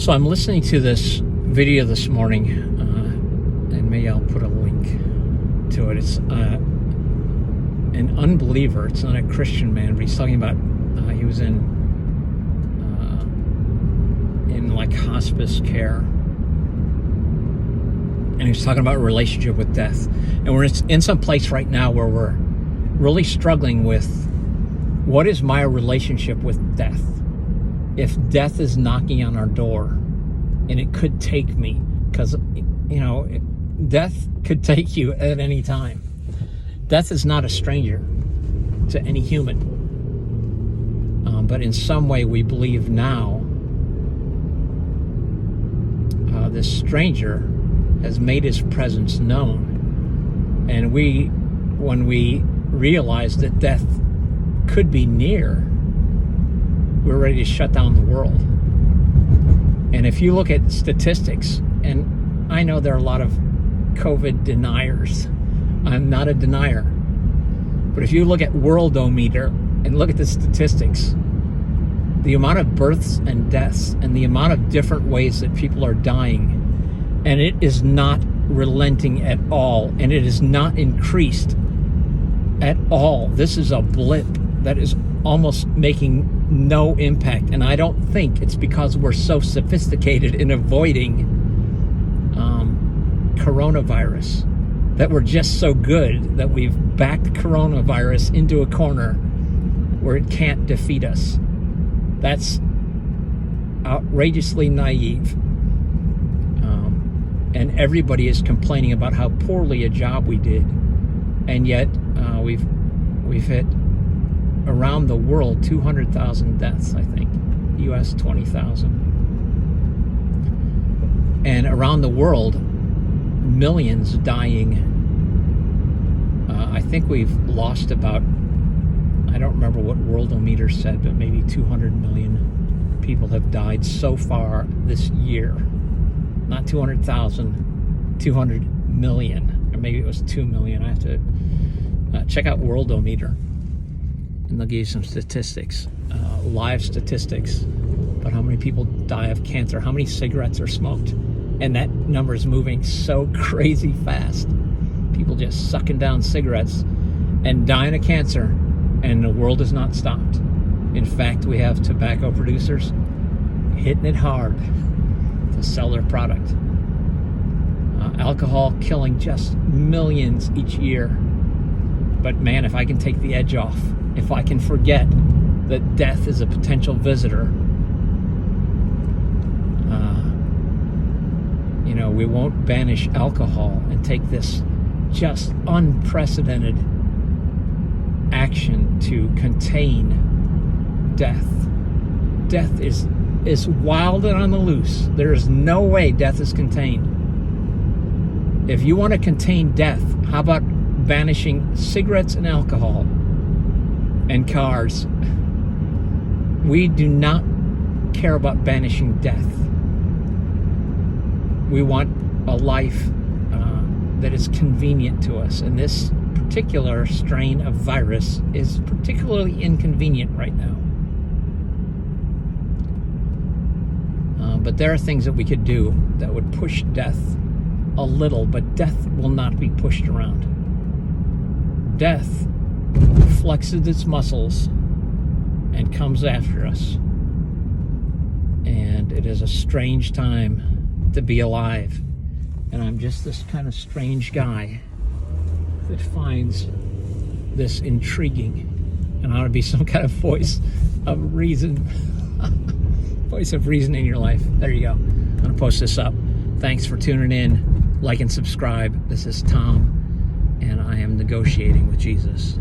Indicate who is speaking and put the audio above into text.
Speaker 1: So I'm listening to this video this morning, and maybe I'll put a link to it. It's an unbeliever. It's not a Christian man, but he's talking about he was in like hospice care, and he was talking about a relationship with death. And we're in some place right now where we're really struggling with what is my relationship with death. If death is knocking on our door, and it could take me, because, death could take you at any time. Death is not a stranger to any human. But in some way, we believe now this stranger has made his presence known. And when we realize that death could be near, we're ready to shut down the world. And if you look at statistics, and I know there are a lot of COVID deniers. I'm not a denier. But if you look at Worldometer and look at the statistics, the amount of births and deaths and the amount of different ways that people are dying, and it is not relenting at all, and it is not increased at all. This is a blip that is almost making no impact, and I don't think it's because we're so sophisticated in avoiding coronavirus, that we're just so good that we've backed coronavirus into a corner where it can't defeat us. That's outrageously naive. And everybody is complaining about how poorly a job we did, and yet we've hit around the world 200,000 deaths, I think. US 20,000. And around the world, millions dying. I think we've lost about, I don't remember what Worldometer said, but maybe 200 million people have died so far this year. Not 200,000, 200 million. Or maybe it was 2 million. I have to check out Worldometer, and they'll give you some statistics, live statistics about how many people die of cancer, how many cigarettes are smoked. And that number is moving so crazy fast. People just sucking down cigarettes and dying of cancer, and the world has not stopped. In fact, we have tobacco producers hitting it hard to sell their product. Alcohol killing just millions each year. But man, if I can take the edge off, if I can forget that death is a potential visitor, we won't banish alcohol and take this just unprecedented action to contain death. Death is wild and on the loose. There is no way death is contained. If you want to contain death, how about banishing cigarettes and alcohol and cars? We do not care about banishing death. We want a life that is convenient to us. And this particular strain of virus is particularly inconvenient right now. But there are things that we could do that would push death a little, but death will not be pushed around. Death flexes its muscles and comes after us. And it is a strange time to be alive. And I'm just this kind of strange guy that finds this intriguing. And I ought to be some kind of voice of reason. Voice of reason in your life. There you go. I'm going to post this up. Thanks for tuning in. Like and subscribe. This is Tom, and I am negotiating with Jesus.